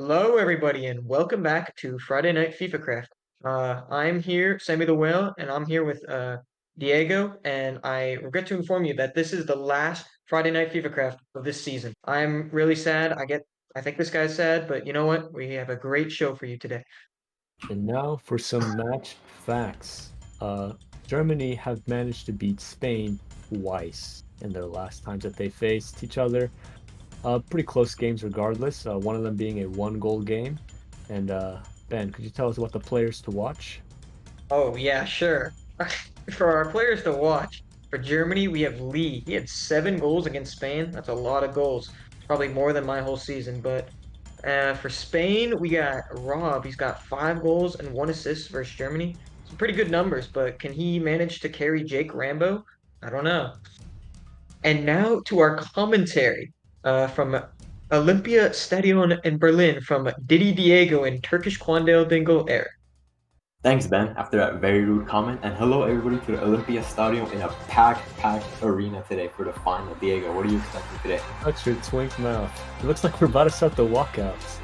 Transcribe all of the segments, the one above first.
Hello, everybody, and welcome back to Friday Night Fifacraft. I'm here, Sammy the Whale, and I'm here with Diego, and I regret to inform you that this is the last Friday Night Fifacraft of this season. I'm really sad. I think this guy's sad, but you know what? We have a great show for you today. And now for some match facts. Germany have managed to beat Spain twice in their last times that they faced each other. Pretty close games regardless, one of them being a one-goal game. And Ben, could you tell us what the players to watch? Oh, yeah, sure. For our players to watch, for Germany, we have Lee. He had 7 goals against Spain. That's a lot of goals. It's probably more than my whole season. But for Spain, we got Rob. He's got 5 goals and 1 assist versus Germany. Some pretty good numbers, but can he manage to carry Jake Rambo? I don't know. And now to our commentary from Olympia Stadion in Berlin from Didi Diego and Turkish Quandale Dingle Air. Thanks, Ben, after that very rude comment. And hello, everybody, to the Olympia Stadium in a packed arena today for the final. Diego, what are you expecting today? Touch your twink mouth. It looks like we're about to start the walkouts.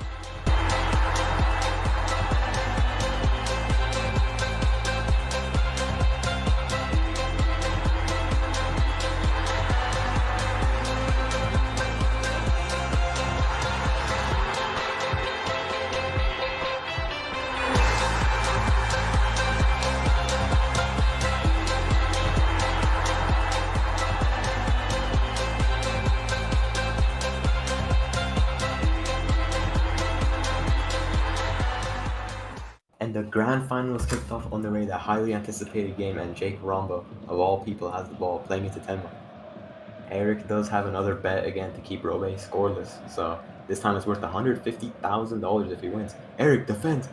And the grand final was kicked off underway, the highly anticipated game, and Jake Rombo, of all people, has the ball playing into Tenma. HEric does have another bet again to keep Robe scoreless, so this time it's worth $150,000 if he wins. HEric, defend!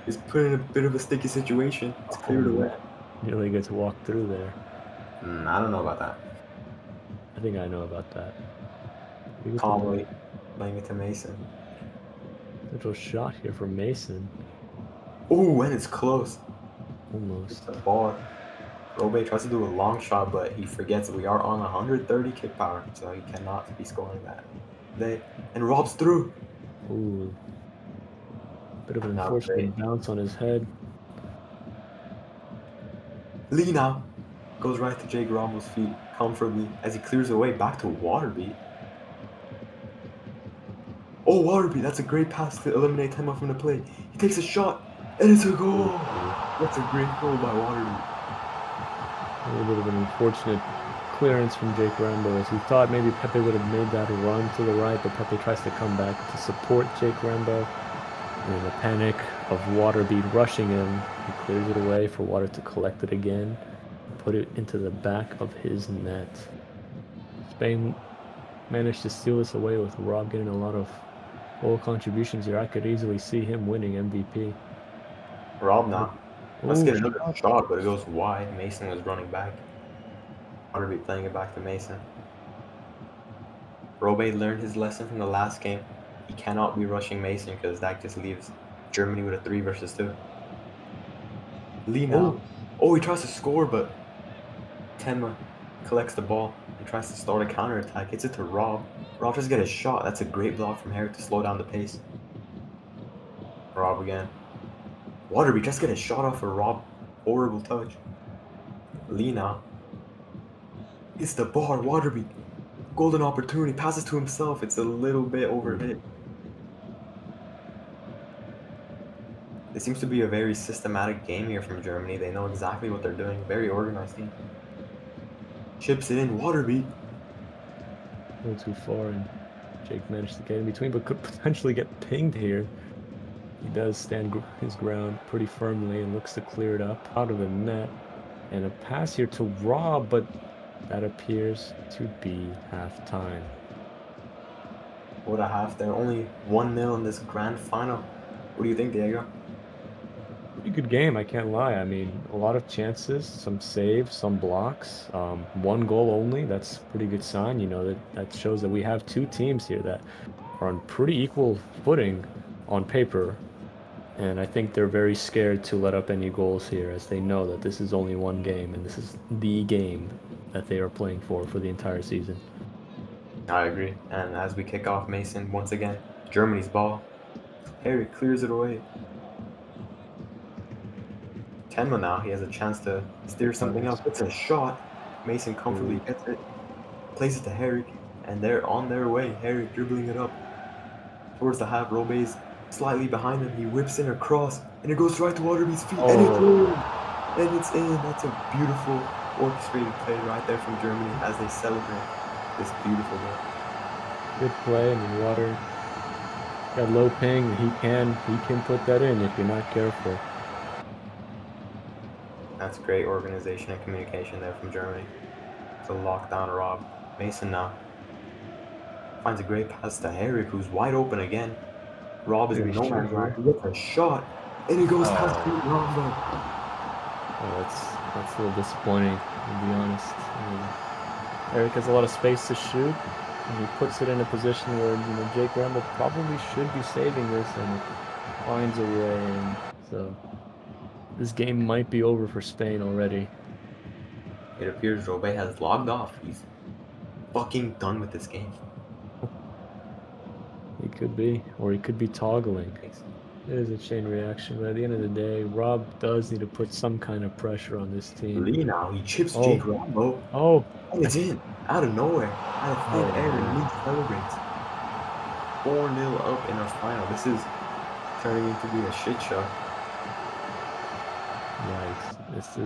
He's put in a bit of a sticky situation. It's cleared away. You really get to walk through there. I don't know about that. I think I know about that. Calmly playing it to Mason. Little shot here from Mason. Oh, and it's close. Almost. The ball. Robe tries to do a long shot, but he forgets we are on 130 kick power, so he cannot be scoring that. And Rob's through. Ooh. Bit of an unfortunate bounce on his head. Lee now goes right to Jake Rombo's feet comfortably as he clears away back to Waterbeat. Oh, Waterbeat, that's a great pass to eliminate Tenma from the play. He takes a shot, and it's a goal! That's a great goal by Waterbeat. A little bit of an unfortunate clearance from Jake Rambo, as he thought maybe Pepe would have made that run to the right, but Pepe tries to come back to support Jake Rambo. And in the panic of Waterbeat rushing him, he clears it away for Water to collect it again and put it into the back of his net. Spain managed to steal this away with Rob getting a lot of goal contributions here. I could easily see him winning MVP. Rob now. Let's get another shot, but it goes wide. Mason was running back. Waterbeat playing it back to Mason. Robe learned his lesson from the last game. He cannot be rushing Mason because that just leaves Germany with a 3 versus 2. Lee now. Oh, he tries to score, but Tenma collects the ball and tries to start a counter-attack. Hits it to Rob. Rob tries to get a shot. That's a great block from HEric to slow down the pace. Rob again. Waterbeat just get a shot off for Rob. Horrible touch. Lee now. It's the bar. Waterbeat. Golden opportunity. Passes to himself. It's a little bit overhit. It seems to be a very systematic game here from Germany. They know exactly what they're doing. Very organized team. Chips it in. Waterbeat. A little too far, and Jake managed to get in between, but could potentially get pinged here. He does stand his ground pretty firmly and looks to clear it up out of the net. And a pass here to Rob, but that appears to be halftime. What a half there. Only 1-0 in this grand final. What do you think, Diego? Pretty good game, I can't lie. I mean, a lot of chances, some saves, some blocks. 1 goal only. That's a pretty good sign. You know, that shows that we have 2 teams here that are on pretty equal footing on paper. And I think they're very scared to let up any goals here, as they know that this is only 1 game, and this is the game that they are playing for the entire season. I agree. And as we kick off, Mason, once again, Germany's ball. HEric clears it away. 10 now. He has a chance to steer something else. It's a shot. Mason comfortably gets it. Plays it to HEric. And they're on their way. HEric dribbling it up towards the half. Robe's slightly behind him. He whips in a cross. And it goes right to Waterbee's feet. And it's in. And it's in. That's a beautiful orchestrated play right there from Germany as they celebrate this beautiful goal. Good play. I mean, Water got low ping. He can put that in if you're not careful. That's great organization and communication there from Germany. It's a lockdown Rob. Mason now finds a great pass to HEric, who's wide open again. Rob is in no man's land. He gets a shot, and he goes past Rob. Oh, that's a little disappointing, to be honest. I mean, HEric has a lot of space to shoot, and he puts it in a position where Jake Rambo probably should be saving this, and finds a way in. So this game might be over for Spain already. It appears Robe has logged off. He's fucking done with this game. He could be, or he could be toggling. It is a chain reaction, but at the end of the day, Rob does need to put some kind of pressure on this team. Lee now, he chips Jake Rambo. And it's in, out of nowhere, out of thin air, and Lee celebrates. 4-0 up in a final. This is turning into be a shit show. Nice.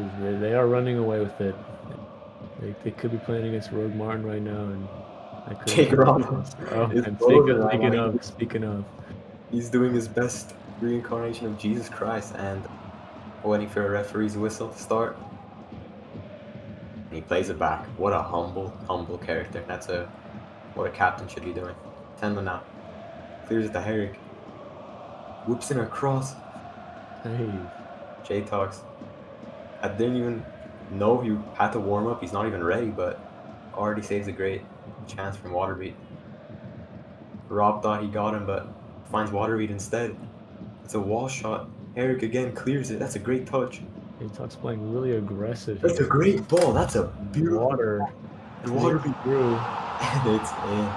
They are running away with it. They could be playing against Rogue Martin right now, and Jake Rambo. Speaking of, he's doing his best reincarnation of Jesus Christ and waiting for a referee's whistle to start. And he plays it back. What a humble character. What a captain should be doing. 10 now. Clears it to HEric. Whips in a cross. Hey. Jaydoh. I didn't even know he had to warm up. He's not even ready, but already saves a great chance from Waterbeat. Rob thought he got him, but finds Waterbeat instead. It's a wall shot. HEric again clears it. That's a great touch. Jaydoh's playing really aggressive. That's a great ball. That's a beautiful Water. And Waterbeat through. And it's in.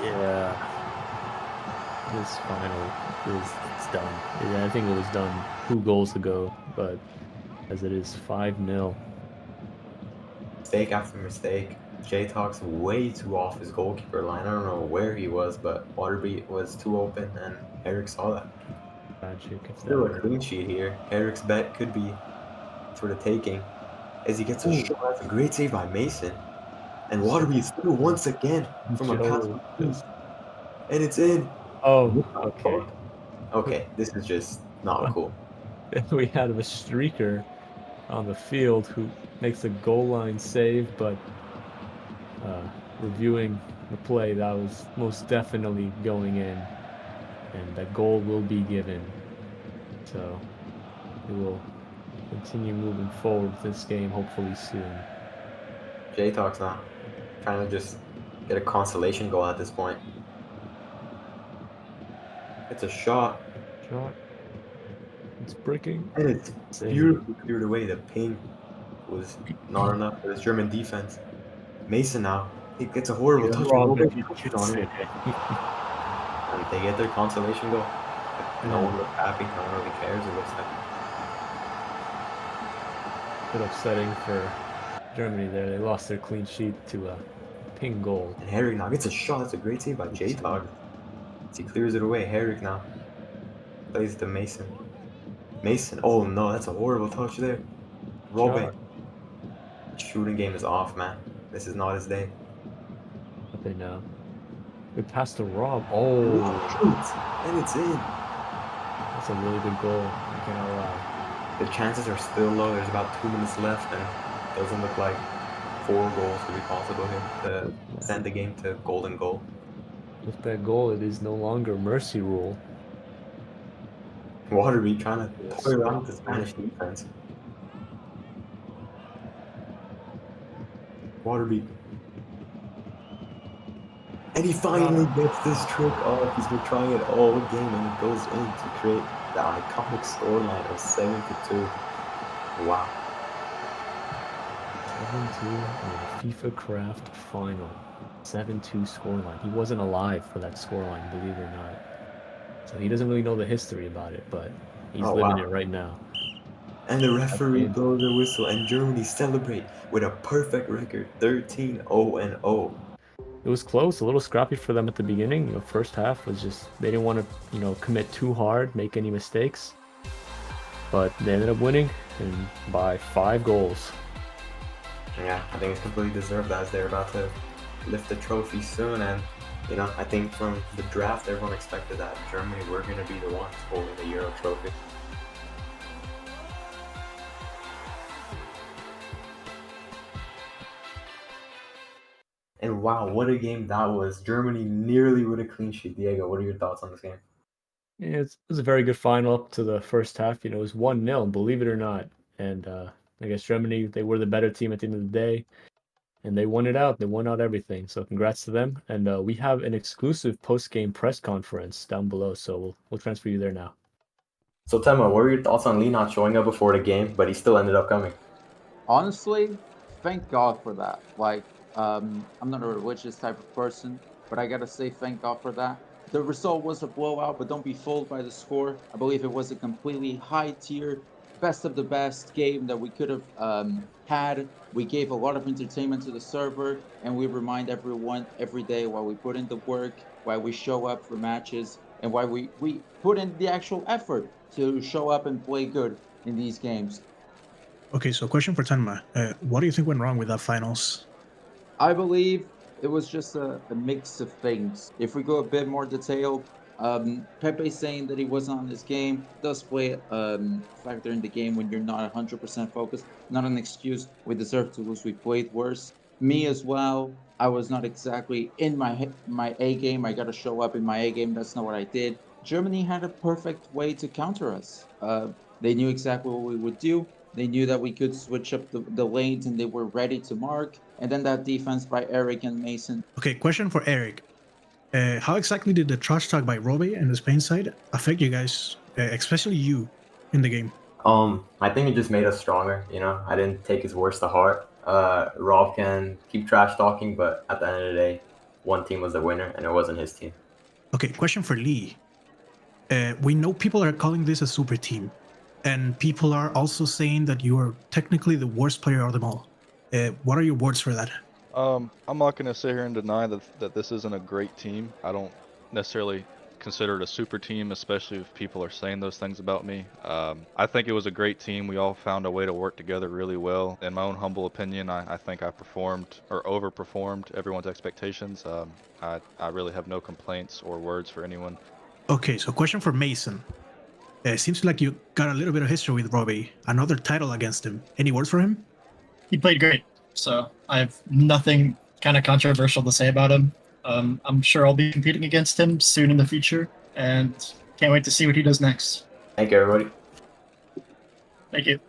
Yeah. This final it's done. I think it was done 2 goals ago, but as it is 5-0. Mistake after mistake. Jaydoh's way too off his goalkeeper line. I don't know where he was, but Waterbeat was too open, and HEric saw that. Tragic. Still a clean sheet here. HEric's bet could be for the taking, as he gets a shot. That's a great save by Mason, and Waterbeat's through once again from a pass, and it's in. Oh, okay. Okay, this is just not cool. We had a streaker on the field who makes a goal line save, but reviewing the play, that was most definitely going in, and that goal will be given. So we will continue moving forward with this game hopefully soon. Jaydoh's not trying to just get a consolation goal at this point. It's a shot. It's breaking. And it's beautifully cleared away. The ping was not enough for this German defense. Mason now. He gets a horrible touch on it. And they get their consolation goal. No one looks happy. No one really cares. It looks like. A bit upsetting for Germany there. They lost their clean sheet to a ping goal. And HEric now gets a shot. That's a great save by Jaydoh. He clears it away. HEric now plays it to Mason. Mason. Oh no, that's a horrible touch there. Robin. Shooting game is off, man. This is not his day. But they know. Good pass to Rob. Oh. And it's in. That's a really good goal. I cannot lie. The chances are still low. There's about 2 minutes left, and it doesn't look like 4 goals could be possible here to send the game to golden goal. With that goal, it is no longer mercy rule. Waterbeat trying to play around the Spanish defense. Waterbeat. And he finally gets this trick off. He's been trying it all game, and it goes in to create the iconic scoreline of 7-2. Wow. 7-2 in the Fifacraft final. 7-2 scoreline. He wasn't alive for that scoreline, believe it or not. So he doesn't really know the history about it, but he's living it right now. And the referee blows a whistle, and Germany celebrate with a perfect record, 13-0-0. It was close, a little scrappy for them at the beginning. First half was just, they didn't want to, commit too hard, make any mistakes. But they ended up winning, and by 5 goals. Yeah, I think it's completely deserved as they're about to lift the trophy soon. And, I think from the draft, everyone expected that Germany were going to be the ones holding the Euro trophy. And wow, what a game that was. Germany nearly with a clean sheet. Diego, what are your thoughts on this game? Yeah, it was a very good final up to the first half. It was 1-0, believe it or not. And I guess Germany, they were the better team at the end of the day. And they won it out. They won out everything. So congrats to them. And we have an exclusive post-game press conference down below. So we'll transfer you there now. So Tema, what were your thoughts on Lee not showing up before the game, but he still ended up coming? Honestly, thank God for that. I'm not a religious type of person, but I gotta say thank God for that. The result was a blowout, but don't be fooled by the score. I believe it was a completely high tier, best of the best game that we could have had. We gave a lot of entertainment to the server, and we remind everyone every day why we put in the work, why we show up for matches, and why we put in the actual effort to show up and play good in these games. Okay, so question for Tenma. What do you think went wrong with that finals? I believe it was just a mix of things. If we go a bit more detailed, Pepe saying that he wasn't on his game does play factor in the game when you're not 100% focused. Not an excuse. We deserve to lose. We played worse. Me as well. I was not exactly in my A game. I got to show up in my A game. That's not what I did. Germany had a perfect way to counter us. They knew exactly what we would do. They knew that we could switch up the lanes, and they were ready to mark. And then that defense by HEric and Mason. Okay, question for HEric. How exactly did the trash talk by Robbie and the Spain side affect you guys, especially you, in the game? I think it just made us stronger. I didn't take his words to heart. Rob can keep trash talking, but at the end of the day, one team was the winner, and it wasn't his team. Okay, question for Lee. We know people are calling this a super team, and people are also saying that you are technically the worst player of them all. What are your words for that? I'm not going to sit here and deny that this isn't a great team. I don't necessarily consider it a super team, especially if people are saying those things about me. I think it was a great team. We all found a way to work together really well. In my own humble opinion, I think I performed or overperformed everyone's expectations. I really have no complaints or words for anyone. Okay, so question for Mason. Seems like you got a little bit of history with Robbie. Another title against him. Any words for him? He played great, so I have nothing kind of controversial to say about him. I'm sure I'll be competing against him soon in the future, and can't wait to see what he does next. Thank you, everybody. Thank you.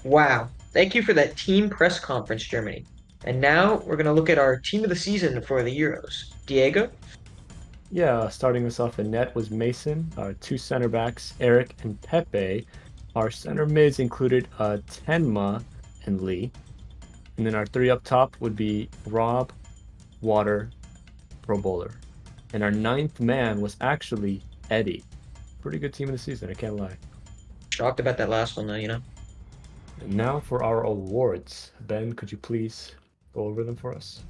Wow. Thank you for that team press conference, Germany. And now we're going to look at our team of the season for the Euros. Diego? Yeah, starting us off in net was Mason. Our 2 center backs, HEric and Pepe. Our center mids included Tenma and Lee. And then our 3 up top would be Rob, Water, Pro Bowler. And our 9th man was actually Eddie. Pretty good team of the season, I can't lie. Shocked about that last one, though, And now for our awards. Ben, could you please go over them for us?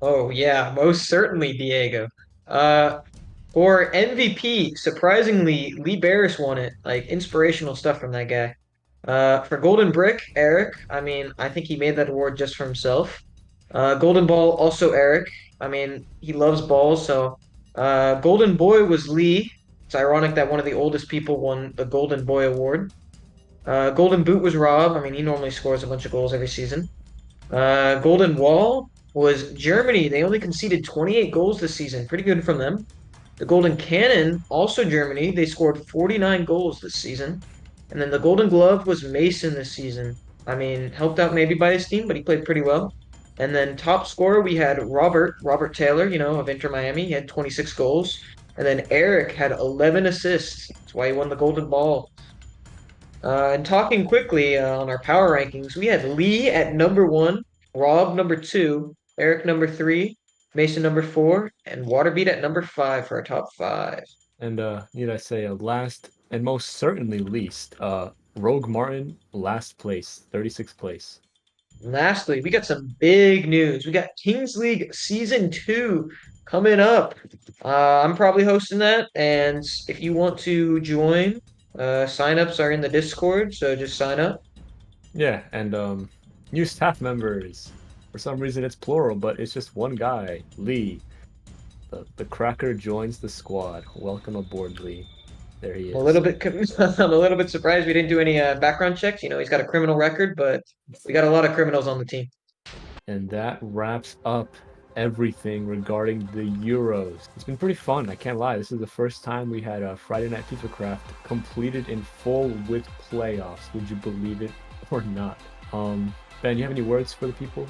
Oh, yeah, most certainly, Diego. For MVP, surprisingly, Lee Barris won it. Like, inspirational stuff from that guy. For Golden Brick, HEric. I mean, I think he made that award just for himself. Golden Ball, also HEric. I mean, he loves balls, so Golden Boy was Lee. It's ironic that one of the oldest people won the Golden Boy award. Golden Boot was Rob. I mean, he normally scores a bunch of goals every season. Golden Wall was Germany. They only conceded 28 goals this season. Pretty good from them. The Golden Cannon, also Germany. They scored 49 goals this season. And then the Golden Glove was Mason this season. I mean, helped out maybe by his team, but he played pretty well. And then top scorer, we had Robert Taylor, of Inter Miami. He had 26 goals. And then HEric had 11 assists. That's why he won the Golden Ball. And talking quickly on our power rankings, we had Lee at number 1 Rob number 2, Eric number 3, Mason number 4, and Waterbeat at number 5 for our top 5. And need I say, last and most certainly least, Rogue Martin, last place, 36th place. Lastly, we got some big news. We got Kings League Season 2 coming up. I'm probably hosting that, and if you want to join, signups are in the Discord, so just sign up. Yeah, and new staff members. For some reason, it's plural, but it's just one guy, Lee. The cracker joins the squad. Welcome aboard, Lee. There he is. I'm a little bit, I'm a little bit surprised we didn't do any background checks. You know, he's got a criminal record, but we got a lot of criminals on the team. And that wraps up everything regarding the Euros. It's been pretty fun, I can't lie. This is the first time we had a Friday Night Fifacraft completed in full with playoffs. Would you believe it or not? Ben, you have any words for the people?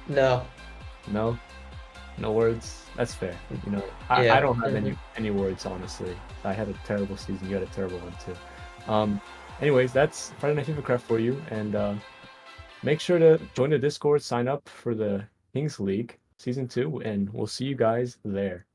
No. No? No words? That's fair. You know, Yeah. I don't have any words, honestly. I had a terrible season. You had a terrible one, too. Anyways, that's Friday Night Fifacraft for you. And make sure to join the Discord, sign up for the Kings League Season 2, and we'll see you guys there.